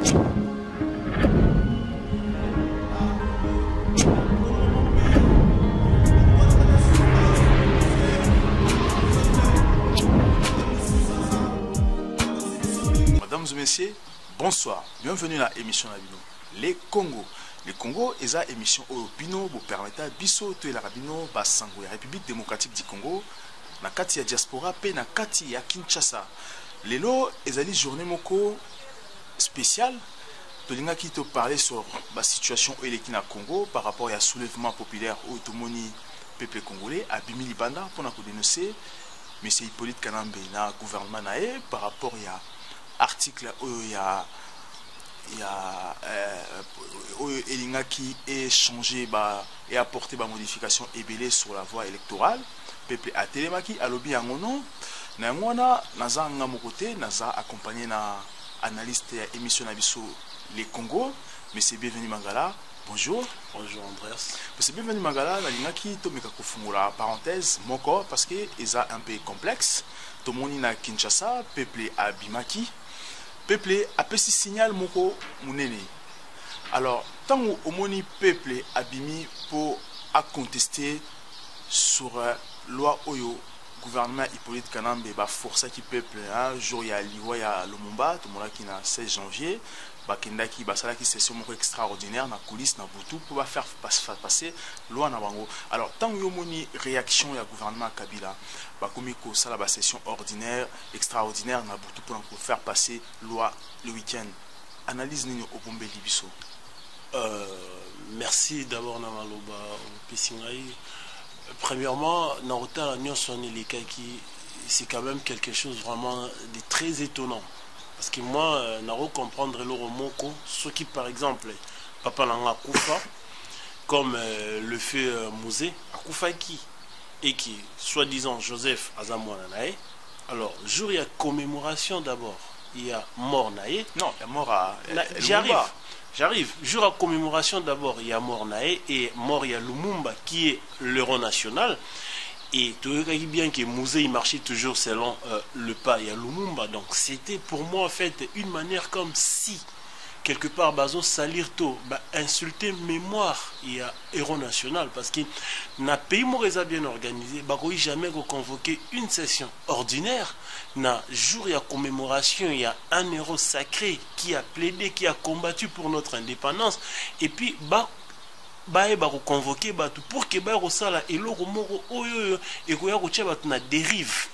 Mesdames et messieurs, bonsoir. Bienvenue à l'émission Nabino. Les Congo. Le Congo est une émission où Bino vous permettre biso to la Rabino basango ya République démocratique du Congo na kati ya diaspora pe na kati ya Kinshasa. Lelo ezali journée moko spéciale. Tolinga qui te parler sur la situation où il est na Congo par rapport à soulèvement populaire où tout le peuple congolais a bimi libanda pour na dénoncer M. Hippolyte Kanambe na gouvernement nae par rapport à article où il y a Elinga qui est changé et apporté des modifications ébélées sur la voie électorale. Peuple a télémaki à lobby en nom. Nangwana naza ngamokote naza accompagné na analyste et émission Nabiso les Congo. Monsieur bienvenu Mangala. Bonjour. Bonjour Andreas. Monsieur bienvenu Mangala. Nalinga qui tomeka kofungula parenthèse moko parce que eza un peu complexe. Tomoni na Kinshasa peuple a bimaki. Peuple a petit signal moko munene. Alors, tant au moni peuple abimi pour à contester sur loi oyo gouvernement Hippolyte Kanambe ba forcer qui peuple un jour il y a liwa ya Lumumba tout le monde qui na 16 janvier ba kendaki ba sala qui session moko extraordinaire na coulisse na butu pour faire passer loi na bango. Alors, tant yo moni réaction ya gouvernement Kabila ba komiko sala ba session ordinaire extraordinaire na butu pour faire passer loi le week-end. Analyse nini au bombe libiso. Merci d'abord Namaloba Pessingaï. Premièrement, Naruta c'est quand même quelque chose vraiment de très étonnant. Parce que moi, Naro comprendre le Romoko, ce qui par exemple, Papa Langa Koufa, comme le fait Mouzé, Akoufa qui et qui, soi-disant Joseph Azamouananae. Alors, jour il y a commémoration d'abord, il y a mort Nae. Non, il y a mort à. J'arrive. Jour à commémoration d'abord, il y a mort Nae et mort il y a Lumumba qui est l'héros national. Et tu vois bien que Mouzé il marchait toujours selon le pas, il y a Lumumba. Donc c'était pour moi en fait une manière comme si quelque part bazo salir to insulter mémoire il y a héros national parce que na pays moreza bien organisé bakoyi jamais convoquer une session ordinaire na jour il y a commémoration il y a un héros sacré qui a plaidé qui a combattu pour notre indépendance et puis convoquer pour que sala eloko moko oyo et koya ko tia batu na dérive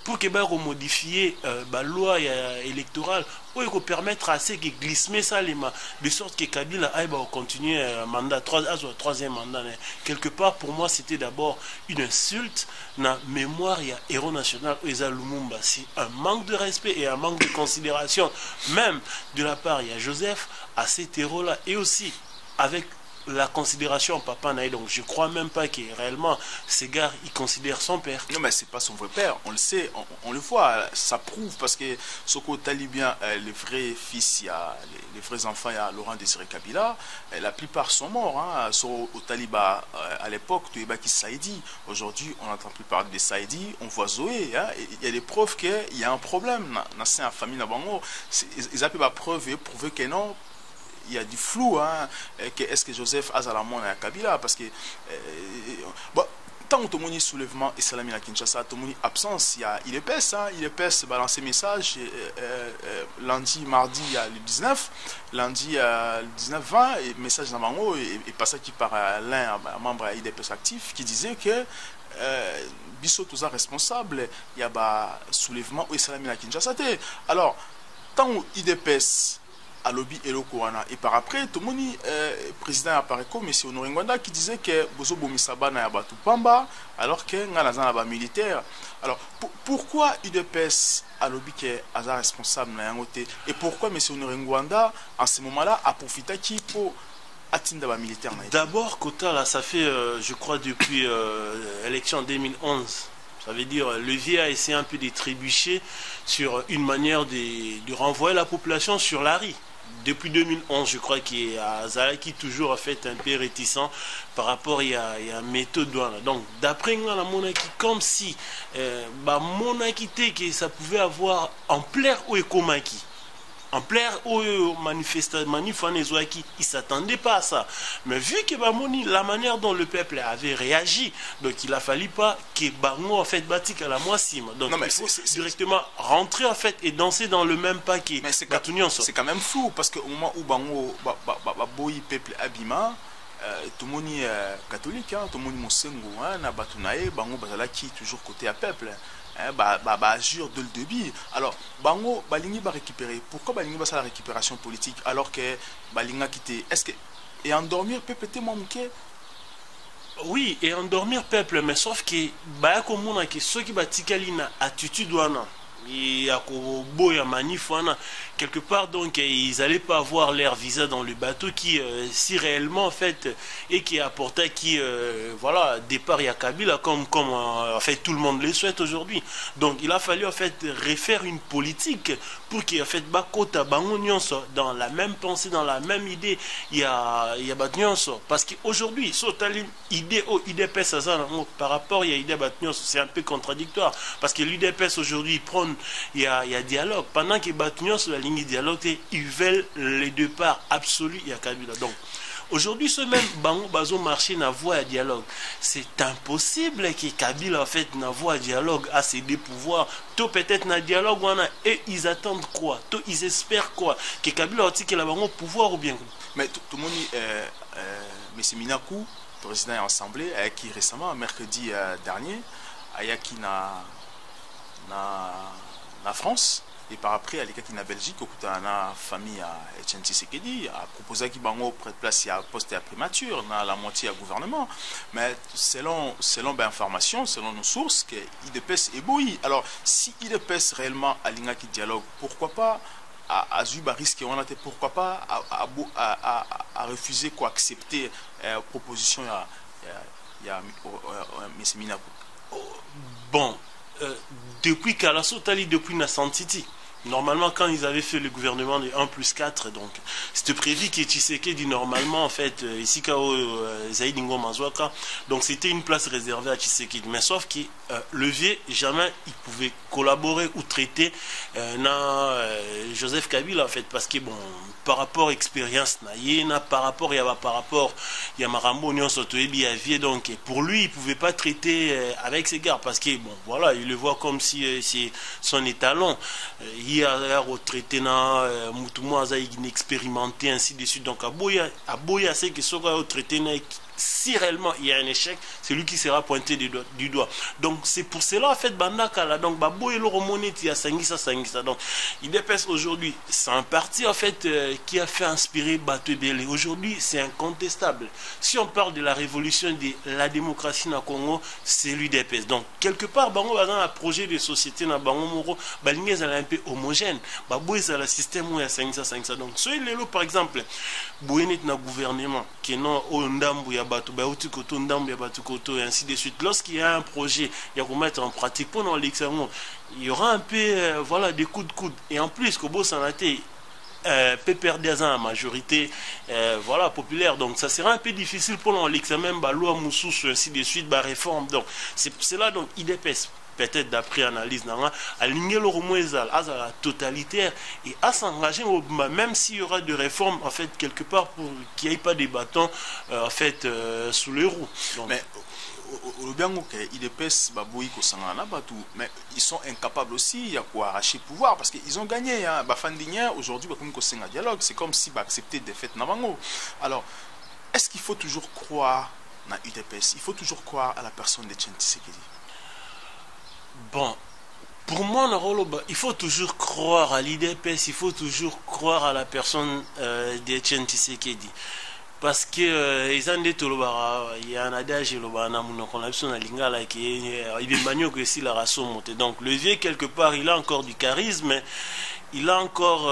pour que modifier la loi électorale pour permettre à ceux qui glissent ça de sorte que Kabila aille continuer mandat troisième mandat. Quelque part pour moi c'était d'abord une insulte na mémoire il y a héros national Eza Lumumba. C'est un manque de respect et un manque de considération même de la part il y a Joseph à cet héros là et aussi avec la considération papa Naï, donc je crois même pas que réellement ces gars il considère son père. Non mais c'est pas son vrai père, on le sait, on le voit, ça prouve parce que ce qu'on talibien, les vrais fils, il y a les vrais enfants, il y a Laurent Désiré Kabila, la plupart sont morts, hein, au Taliba à l'époque, tu es qui Saïdi. Aujourd'hui on n'entend plus parler de Saïdi, on voit Zoé, hein, il y a des preuves qu'il y a un problème dans la famille Nabango, ils appellent la preuve et prouver que non. Il y a du flou, hein, est-ce que Joseph Azalamon et Kabila, parce que tant que tout soulèvement et Salami à Kinshasa, tout le monde absence, il épaisse, hein, il épaisse, balancer message, lundi, mardi, il y a le 19, lundi, le 19, 20, et message dans Mango, et passé qui par l'un, membre IDPS actif, qui disait que Bissot tout ça responsable, il y a soulèvement et Salami à Kinshasa. Alors, tant IDPS, à lobby et et par après tout le monde président apparaît comme M. Honoré Ngwanda qui disait que Bozo Bomisaba na yabatu pamba alors que ngana ba militaire. Alors pourquoi UDPS à lobby qui est responsable na yangote et pourquoi M. Honoré Ngwanda en ce moment-là a profité qui pour atteindre ba militaire? D'abord Kota là ça fait je crois depuis l'élection 2011. Ça veut dire le vieux a essayé un peu de trébucher sur une manière de renvoyer la population sur la rue. Depuis 2011, je crois qu'il y a Zalaki toujours a fait un peu réticent par rapport à une méthode douane. Donc, d'après la monarchie, comme si monarchie que ça pouvait avoir en plaire ou écomaki. en plein manif il s'attendait pas à ça. Mais vu que Bamoni, la manière dont le peuple avait réagi, donc il a fallu pas que Bango en fait batik à la moissime. Donc non, mais il faut directement rentrer en fait et danser dans le même pas qui c'est quand même flou parce qu'au moment où Bango boy peuple abima tout le monde est catholique, tout le monde est monsengo, na batunae Bango bazala qui toujours côté à peuple. Jure de le débit. Alors, Bango, Balingi va récupérer. Pourquoi Balingi va faire la récupération politique alors que Balinga quitté? Est-ce que. Et endormir peuple était manqué? Oui, et endormir peuple, mais sauf que, ceux qui battent attitude ouana. Et à Boya Manif, quelque part, donc, ils n'allaient pas avoir leur visa dans le bateau qui, si réellement, en fait, et qui apportait, qui, voilà, départ à Kabila, comme en fait, tout le monde le souhaite aujourd'hui. Donc, il a fallu, en fait, refaire une politique pour qu'il y ait, en fait, Bakota, Bangonionso, dans la même pensée, dans la même idée, il y a Batnyonso. Parce qu'aujourd'hui, Sotali, idée au IDPS, par rapport à idée Batnyonso, c'est un peu contradictoire. Parce que l'IDPS, aujourd'hui, prend il y a dialogue. Pendant que Batunion sur la ligne de dialogue, ils veulent les deux parts absolues, il y a Kabila. Donc, aujourd'hui, ce même Bango Bazo marché n'a voie à dialogue. C'est impossible que Kabila, en fait, n'a voie à dialogue à ses deux pouvoirs. Tout peut-être n'a dialogue, et ils attendent quoi? Tout ils espèrent quoi? Que Kabila a dit qu'il a un pouvoir ou bien? Mais tout le monde, M. Minakou, président de l'Assemblée, qui récemment, mercredi dernier, qui na France et par après à l'écart qui na Belgique au coup na famille à Etienne Tshisekedi a proposé qui bango près de place à poste à primature na la moitié à gouvernement mais selon information selon nos sources que IDPS est bouilli. Alors si IDPS réellement à l'inga qui dialogue, pourquoi pas à Zuba risque on a été pourquoi pas à refuser quoi accepter proposition il y a M. Minakou. Bon, depuis Kalasotali, depuis Nassantiti, normalement quand ils avaient fait le gouvernement de 1+4, donc c'était prévu que Tshisekedi normalement en fait ici Kao Zaïdingo Mazouaka, donc c'était une place réservée à Tshisekedi, mais sauf que levier jamais il pouvait collaborer ou traiter Joseph Kabila en fait, parce que bon par rapport à expérience par rapport il y a Marambo Nyon Sotoebi Avie, donc pour lui il pouvait pas traiter avec ses gars parce que bon voilà il le voit comme si c'est son étalon. Il y a retraité na Moutoumou Azaï inexpérimenté ainsi de suite, donc à Boya c'est que sera retraité si réellement il y a un échec, c'est lui qui sera pointé du doigt. Donc c'est pour cela en fait Bandakala, donc Baboye le remoneti à Sangisa. Donc il dépasse aujourd'hui, c'est un parti en fait qui a fait inspirer Bato Belé. Aujourd'hui c'est incontestable. Si on parle de la révolution de la démocratie na Congo, c'est l'UDPS. Donc quelque part Bango dans un projet de société na Bango Moro, Balingé est un peu homogène. Baboye c'est le système où il y a Sangisa. Donc soit il est là par exemple, Boyenet na gouvernement qui non au Ndambu ya Bato Baoutukoto Ndambu ya Batukoto et ainsi de suite. Lorsqu'il y a un projet, il y a qu'on mettre en pratique pendant l'examen, il y aura un peu voilà des coups de coude. Et en plus que Boss en a été peut perdre à majorité voilà populaire, donc ça sera un peu difficile pour l'examen loi Moussous ainsi de suite réforme. Donc c'est là donc IDPS peut-être d'après analyse aligner le remouezal à la totalitaire et à s'engager même s'il y aura des réformes en fait quelque part pour qu'il n'y ait pas des bâtons en fait sous les roues. Donc, mais le bien que IDPS babouy mais ils sont incapables aussi à quoi arracher le pouvoir parce qu'ils ont gagné aujourd'hui comme un dialogue, c'est comme si accepter des faits navango. Alors est-ce qu'il faut toujours croire dans IDPS? Il faut toujours croire à la personne de Etienne Tshisekedi? Bon, pour moi, il faut toujours croire à l'IDPS, il faut toujours croire à la personne d'Etienne Tshisekedi. Parce que il y a un adage donc le vieux quelque part il a encore du charisme, il a encore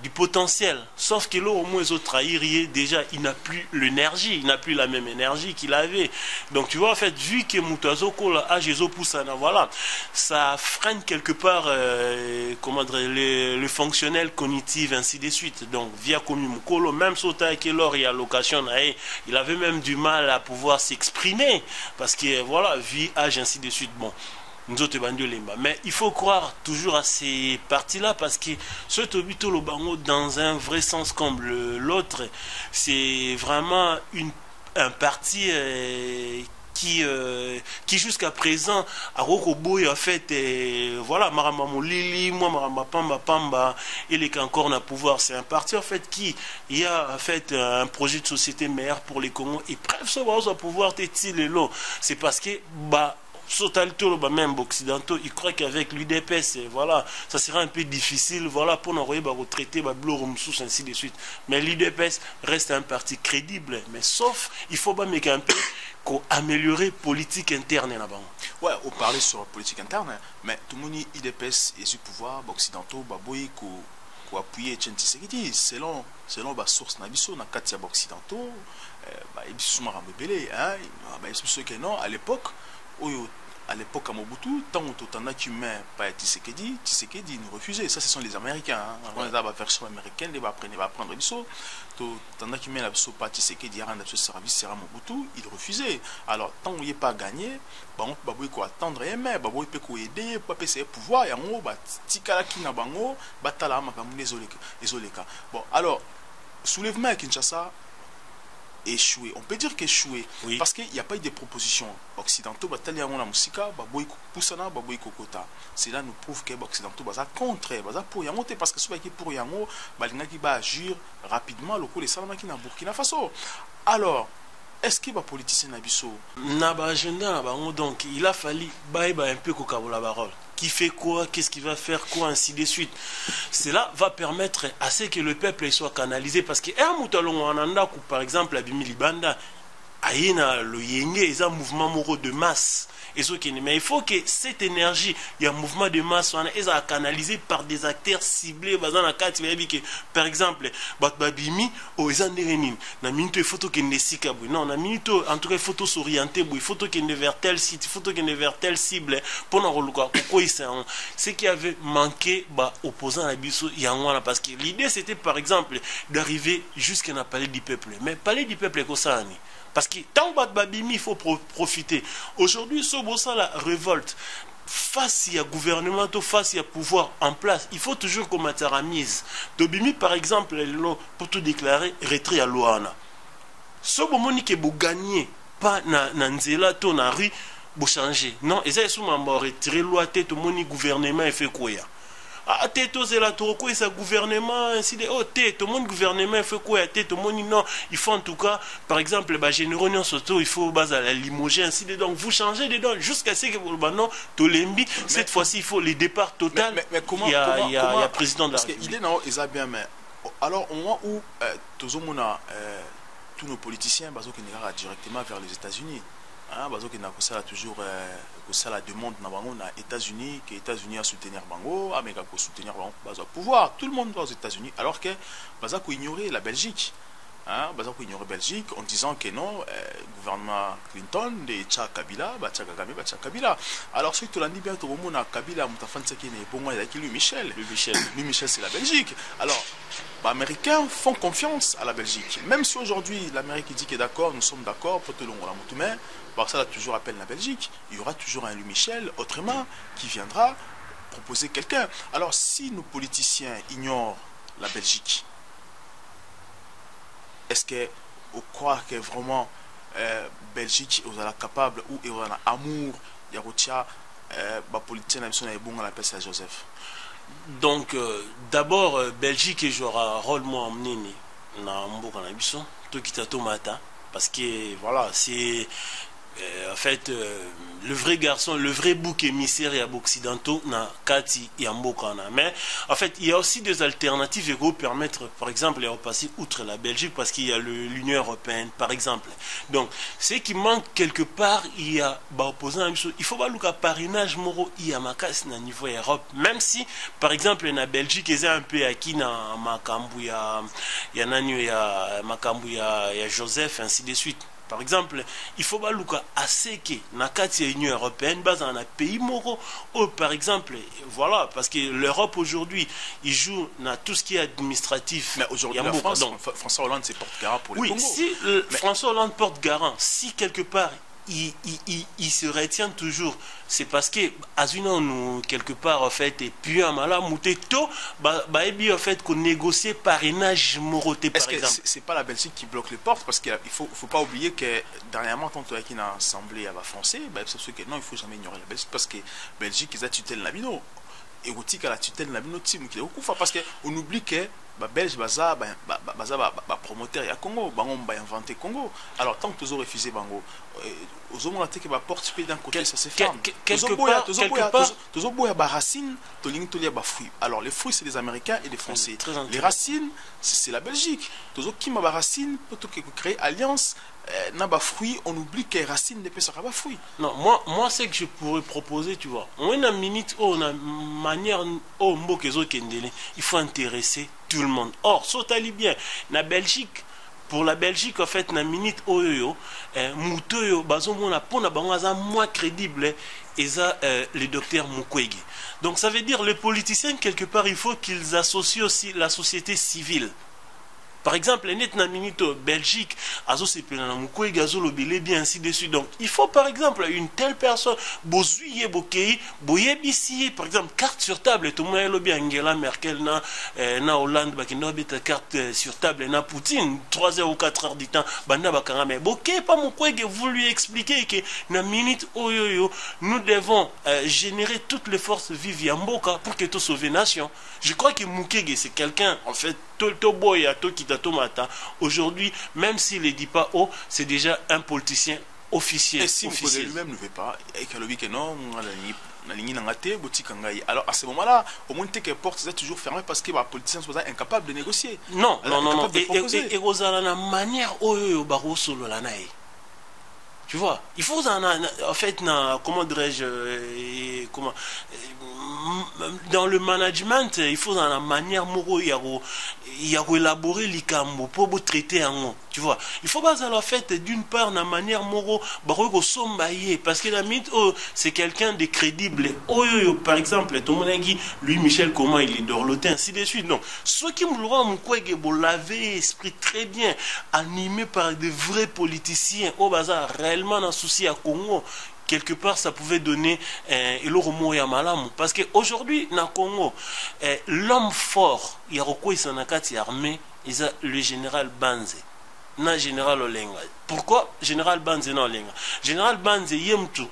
du potentiel, sauf que là au moins ils ont trahi déjà, il n'a plus l'énergie, il n'a plus la même énergie qu'il avait. Donc tu vois en fait vu que Moutazo Kola Jésus Poussana, voilà, ça freine quelque part comment dire le fonctionnel cognitif ainsi de suite. Donc via Komimukolo même Sota Kelor il y a l'occasion il avait même du mal à pouvoir s'exprimer parce que voilà vie âge ainsi de suite. Bon Mais il faut croire toujours à ces parties-là parce que ce Tobito Lobango, dans un vrai sens comme l'autre, c'est vraiment un parti qui jusqu'à présent a Rokoboy a fait voilà Marama Molili, moi Marama Pamba et les encore na pouvoir, c'est un parti en fait qui a fait un projet de société meilleur pour les Congos et bref ça va pouvoir c'est parce que même occidentaux, ils croient qu'avec l'UDPS, voilà, ça sera un peu difficile, voilà, pour nous retraiter, ainsi de suite. Mais l'UDPS reste un parti crédible, mais sauf, il faut pas mettre un peu améliorer politique interne là-bas. Ouais, on parlait sur la politique interne, mais tout le monde UDPS et du pouvoir, occidentaux, baboui, qu'on appuyer Tshisekedi, selon la source nabiso, na katia occidentaux, ils sont rebellés, hein, ils sont ceux qui non, à l'époque, à l'époque à Mobutu, tant qu'on a qui met pas Tshisekedi nous refusait. Ça, ce sont les Américains. On a la version américaine, ils vont prendre le saut. Tant qui met la version pas Tshisekedi, rendre ce service sera Mobutu, il refusait. Alors, tant qu'on n'y est pas gagné, on va attendre et mais on peut aider, pas essayer pouvoir et en haut, tikala qui n'a bango, batala makamu les Bon, alors, soulèvement à Kinshasa échoué. On peut dire qu'échoué. Oui. Parce qu'il n'y a pas eu de propositions occidentaux. Cela nous prouve que les occidentaux sont contre, pour y monter. Parce que ceux qui pour y monter, ils vont agir rapidement au cours des salons qui sont Burkina Faso. Alors, est-ce qu'il y a des politiciens Nabiso? Donc, il a fallu un peu la parole. Qui fait quoi, qu'est-ce qu'il va faire quoi, ainsi de suite. Cela va permettre à ce que le peuple soit canalisé. Parce que par exemple, à Bimilibanda, il y a un mouvement de masse. Mais il faut que cette énergie, il y a un mouvement de masse, soit canalisé par des acteurs ciblés. Par exemple, Babimi, il faut en tout cas, il faut s'orienter, il faut qu'il vers tel site, il faut qu'il vers telle cible. Ce qui avait manqué, opposant à Bisso, parce que l'idée c'était par exemple d'arriver jusqu'à la palais du peuple. Mais palais du peuple, c'est ça. Parce que tant que il faut profiter. Aujourd'hui, ce la révolte, face à gouvernement, face à pouvoir en place, il faut toujours commettre la mise. Tobimi, par exemple, pour tout déclarer, retrait à Luana. Ce moment que vous gagnez, pas dans Nzela, ton rue, vous changez. Non, et ça, c'est retiré loi, tout le monde gouvernement et fait quoi? C'est gouvernement, ainsi de tout le monde gouvernement fait quoi? Tout le monde non, il faut en tout cas, par exemple, généraux il faut la limoger, ainsi de donc vous changez dedans jusqu'à ce que vous non, Tolembi, cette fois-ci il faut les départs total. Mais comment il y a président de la République. Parce que l'idée non, ils bien, mais alors au moment où tous nos politiciens qui n'ira directement vers les États-Unis. Parce que nous avons toujours la demande aux États-Unis, que les États-Unis a soutenir Bango, Amérique a soutenir Bango, pouvoir. Tout le monde va aux États-Unis, alors que nous avons ignoré la Belgique. Nous avons ignoré la Belgique en disant que non, gouvernement Clinton, de Tchak Kabila, Tchak Kabila. Alors, ceux qui l'ont dit bien, tout le monde a Kabila, lui Michel, c'est la Belgique. Alors, les Américains font confiance à la Belgique. Même si aujourd'hui l'Amérique dit que d'accord, nous sommes d'accord, pour tout le monde, ça toujours appelle la Belgique, il y aura toujours un Louis Michel, autrement, qui viendra proposer quelqu'un. Alors si nos politiciens ignorent la Belgique, est-ce qu'on croit que vraiment Belgique est capable ou est en amour, il y a des politiciens qui sont bons à la paix à Joseph? Donc, d'abord, Belgique jouera un rôle moins emmené dans Mboka Nabiso, tout qui tomata, parce que voilà, c'est en fait le vrai garçon, le vrai bouc émissaire et occidentaux na Kati et Mbokana. Mais en fait, il y a aussi des alternatives qui vont permettre, par exemple, de passer outre la Belgique parce qu'il y a l'Union européenne, par exemple. Donc, ce qui manque quelque part, il y a opposant à il faut voir le parrainage moro il y a makas na niveau Europe, même si par exemple na Belgique ils ont un peu acquis na Makambu ya Nani ya Makambu ya Joseph ainsi de suite. Par exemple, il faut voir assez que nakati l'Union européenne base dans un pays moro ou par exemple voilà parce que l'Europe aujourd'hui il joue dans tout ce qui est administratif. Mais aujourd'hui François Hollande c'est porte-garant pour les Congo. Oui, si François Hollande porte-garant, si quelque part il se retient toujours. C'est parce que Azuna nous quelque part en fait et puis à Mala Mouteto en fait qu'on négocie parrainage Moroté par exemple. Est-ce que c'est pas la Belgique qui bloque les portes parce qu'il faut pas oublier que dernièrement quand on a une assemblée à français c'est sûr que non il faut jamais ignorer la Belgique parce que Belgique ils a tutelle la bino érotique à la tutelle la bino team qui est au parce que on oublie que Belge baza promoteur ya Congo bango ba inventé Congo alors tant que tu as refusé bango aux hommes que ba porte d'un côté ça se ferme quelque part ba racines to ligne to lia ba fruits alors les fruits c'est des Américains et des Français les racines c'est la Belgique tozo qui ma ba racines pour créer alliance n'a pas fruit, on oublie que les racines ne peuvent pas fruit. Non, moi c'est que je pourrais proposer, tu vois. On a une minute, on a une manière, il faut intéresser tout le monde. Or, sautali bien, la Belgique, pour la Belgique, en fait, la minute, Moutoyo, on a moins crédible, et ça, le docteur Mukwege. Donc, ça veut dire, les politiciens, quelque part, il faut qu'ils associent aussi la société civile. Par exemple, net na minute Belgique, azo sepela na Mukwege azo lobele bien ainsi de suite. Donc, il faut par exemple une telle personne, bozuye bokei, boyebisi, par exemple, carte sur table, tout le monde lobi Angela Merkel na Hollande bakino beta carte sur table na Poutine 3 heures ou 4 heures du temps, banda bakanga mais bokei pas Mukwege vous lui expliquer que na minute oyoyo nous devons générer toutes les forces vives ya mboka pour que tout sauver nation. Je crois que Mukwege c'est quelqu'un en fait aujourd'hui, même s'il ne dit pas haut, c'est déjà un politicien officiel. Et si Mukwege lui-même ne veut pas, et qu'il dit que non, alors à ce moment-là, au moins que les portes sont toujours fermées parce que les politiciens sont incapables de négocier. Non, et Rosalana manière tu vois, il faut en fait, comment dirais-je, dans le management, il faut dans la manière moro il y a élaborer les cambo pour traiter en tu vois. Il faut pas en fait d'une part la manière moro parce que la mythe c'est quelqu'un de crédible. Par exemple, ton monagi lui Michel comment il est dorloté ainsi de suite. Donc, ceux qui me l'auront Mukwege laver esprit très bien animé par de vrais politiciens au bazar réellement un souci à Congo. Quelque part, ça pouvait donner parce qu'aujourd'hui, dans le Congo, l'homme fort, il y a armée, il y a le général Banze. Non, général Olenga. Pourquoi général Banze non Olenga? Général Banze, Yemtu,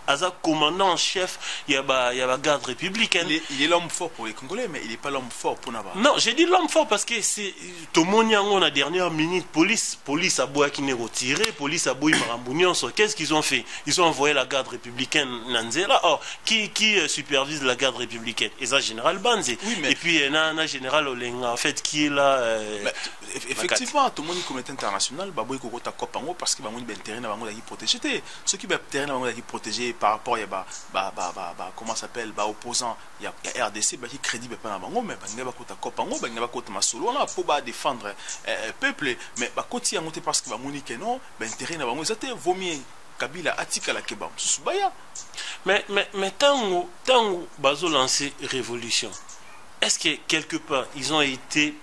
Aza commandant en chef, il y a la garde républicaine. Il est l'homme fort pour les Congolais, mais il n'est pas l'homme fort pour Naba. Non, j'ai dit l'homme fort parce que c'est tout le monde en la dernière minute. Police a beau qui n'est retiré, police a beau Marambounion. Qu'est-ce qu'ils ont fait? Ils ont envoyé la garde républicaine Nanzela. Or, qui supervise la garde républicaine? Et ça, général Banze. Oui, mais... Et puis, il y a un général Olenga, en fait, qui est là. Effectivement, tout le monde est comité international, Baboy Kokota Kopango, parce qu'il va y intérêt à protéger. Ceux qui ont intérêt à protéger par rapport à comment s'appelle opposant il y a RDC qui crédible pas bango mais bango bakota kopango bango bakota masolo on a pour défendre peuple mais bakoti yangote parce que ba monique non intérêt na bango zate vaut mieux Kabila atika la kebam subaya mais tant bazo lancer révolution est-ce que quelque part ils ont été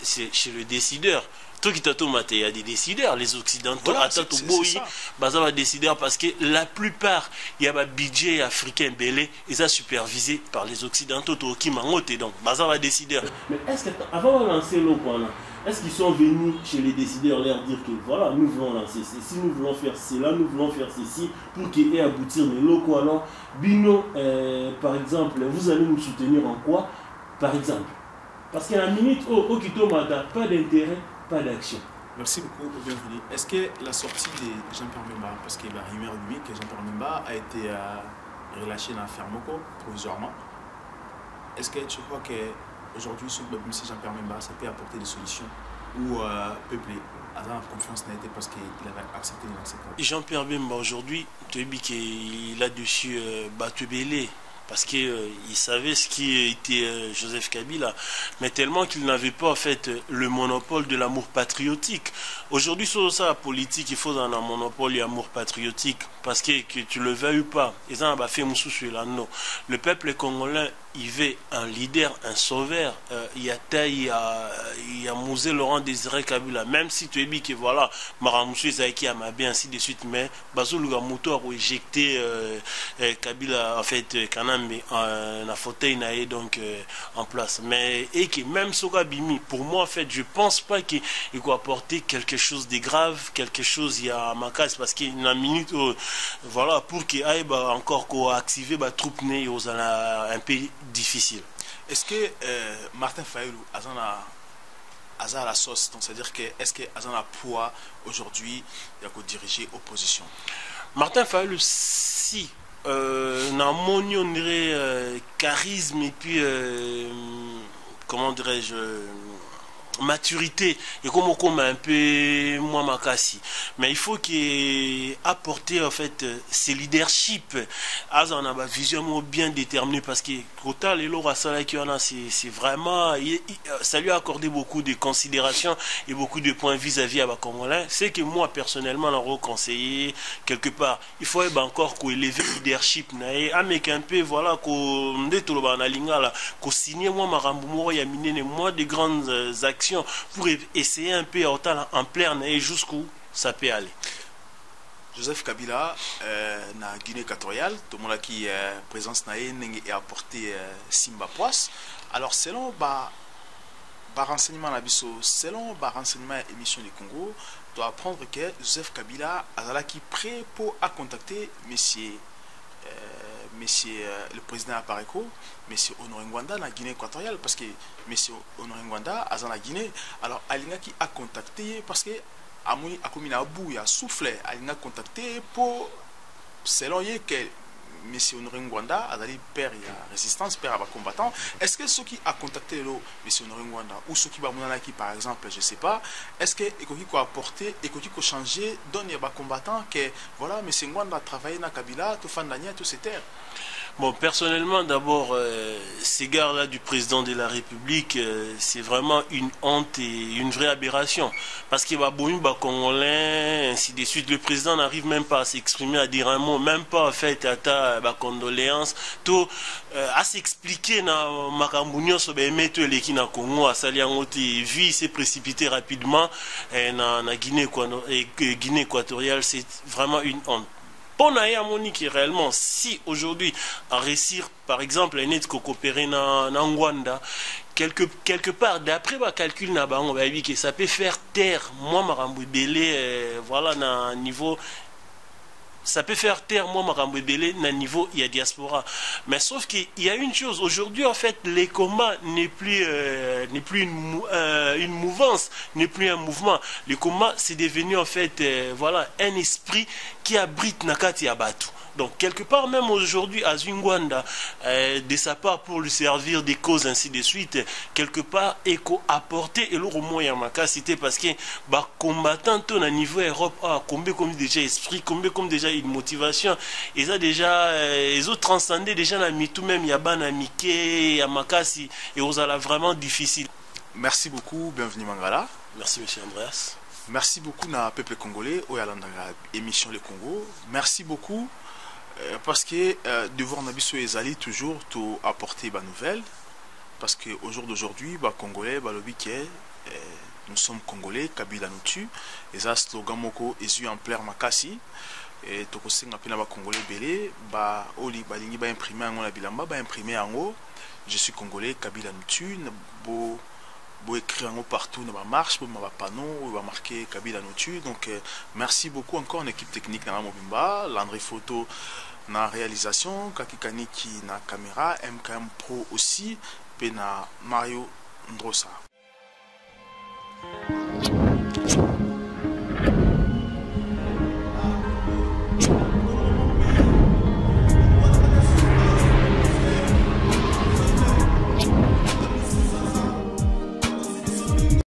chez le décideur? Tout qui il y a des décideurs, les occidentaux, voilà, décideurs parce que la plupart, il y a un budget africain belé, ils sont supervisés par les occidentaux, qui mangote donc, va décideurs. Mais est-ce qu'avant de lancer l'eau, est-ce qu'ils sont venus chez les décideurs leur dire que voilà, nous voulons lancer ceci, nous voulons faire cela, nous voulons faire ceci, pour qu'il ait aboutir les locaux alors, Bino, par exemple, vous allez nous soutenir en quoi? Par exemple, parce qu'à la minute, qui tombe, pas d'intérêt. Pas d'action. Merci beaucoup, bienvenue. Est-ce que la sortie de Jean-Pierre Bemba, parce qu'il y a la rumeur lui que Jean-Pierre Bemba a été relâché dans l'affaire Moko provisoirement, est-ce que tu crois qu'aujourd'hui, ce M. Jean-Pierre Bemba, ça peut apporter des solutions ou peuple a confiance n'a été parce qu'il a accepté de l'accepter? Jean-Pierre Bemba, aujourd'hui, tu as dit qu'il a dessus battu Bélé. Parce qu'il savait ce qui était Joseph Kabila, mais tellement qu'il n'avait pas en fait le monopole de l'amour patriotique. Aujourd'hui, sur ça, la politique, il faut un monopole de l'amour patriotique, parce que tu le veuilles ou pas, le peuple congolais il veut un leader, un sauveur. Il y a Mosé Laurent Désiré Kabila. Même si tu es dit que voilà, Maramoussou Zaiki a ma bien, ainsi de suite, mais Bazou Lugamoto a éjecté Kabila, en fait, Kanambe, en fauteuil naïe, donc en place. Mais, et que même Soka Bimi, pour moi, en fait, je pense pas qu'il va apporter quelque chose de grave, quelque chose, il y a ma case, parce qu'il y a une minute, voilà, pour qu'il aille encore activer les troupes nées aux un peu difficile. Est-ce que Martin Fayulu a la sauce, donc c'est-à-dire que est-ce que a poids aujourd'hui il a diriger opposition? Martin Fayulu, si n'a mon charisme et puis comment dirais-je, maturité et comme un peu moi makasi, mais il faut qu'il apporte en fait ses leadership à une vision bien déterminée, parce que total et Laura Salakiana c'est vraiment ça lui a accordé beaucoup de considération et beaucoup de points vis-à-vis à Congolais. C'est que moi personnellement l'en conseillé quelque part, il faut encore qu'on élève le leadership avec un peu voilà qu'on détoloba na lingala qu'on signe moi marambo ya minene moi de grandes actions pour essayer un peu en plein et jusqu'où ça peut aller. Joseph Kabila na Guinée équatoriale, tout le monde qui présence n'a apporté Simba Poisse. Alors selon renseignement selon renseignement émission du Congo, doit apprendre que Joseph Kabila a qui prêt pour contacter monsieur le président Apareko, monsieur Honoré Ngwanda na Guinée équatoriale, parce que monsieur Honoré Ngwanda a dans la Guinée. Alors Alinga qui a contacté parce que Amouni a commis un bout, il a soufflé, Alinga a contacté pour selon lui que monsieur Honoré Ngwanda a dit père il y a résistance, père à combattant. Est-ce que ceux qui a contacté monsieur Honoré Ngwanda ou ceux qui va qui par exemple, je sais pas, est-ce que Ekoki a apporté, Ekoki a changé, donne les combattants que voilà monsieur Ngwanda a travaillé dans Kabila, tout fan d'Ania, tous ces terres. Bon, personnellement, d'abord, ces gars-là du président de la République, c'est vraiment une honte et une vraie aberration. Parce qu'il va bouillir, Congolais, ainsi de suite. Le président n'arrive même pas à s'exprimer, à dire un mot, même pas, en fait, à ta condoléance, tout, à s'expliquer, na Makambounio, mettre l'équipe na Congo, à Saliangote, vu, il s'est précipité rapidement, na Guinée équatoriale, c'est vraiment une honte. Pour Monique réellement, si aujourd'hui à réussir par exemple un aide coopérer dans Rwanda, quelque part d'après ma calcul na bango que ça peut faire taire moi marambo belé voilà na niveau ça peut faire taire moi marambo belé na niveau il y a diaspora, mais sauf qu'il y a une chose aujourd'hui en fait les combats n'est plus une mouvance, n'est plus un mouvement. Les combats c'est devenu en fait voilà un esprit qui abrite Nakati Abatu. Donc quelque part même aujourd'hui à Zungwanda de sa part pour lui servir des causes ainsi de suite, quelque part éco apporter et l'euro moyen ma cité parce que combattant ton à niveau Europe combien comme déjà esprit, combien comme déjà une motivation et ça déjà ils ont transcendé déjà la mitou même yabana Miké Yamakasi et aux ala vraiment difficile. Merci beaucoup, bienvenue Mangala. Merci monsieur Andreas. Merci beaucoup na peuple congolais au yalandanga émission le Congo. Merci beaucoup parce que devoir nabiso ezali toujours tout apporter ba nouvelle parce que au jour d'aujourd'hui ba congolais ba lobi que nous sommes congolais, Kabila nous tue et ça slogan moko ezu en plein makasi et toko senga pena ba congolais belé ba oli ba lingi ba imprimer ngo na bilamba ba imprimer ngo je suis congolais, Kabila nous tue bo écrire partout dans ma marche, pour ma panneau, on va marquer Kabila nous tue. Donc merci beaucoup encore en équipe technique dans la Mobimba, Landry Photo na réalisation, Kakikaniki na caméra, MKM Pro aussi, et na Mario Ndrosa.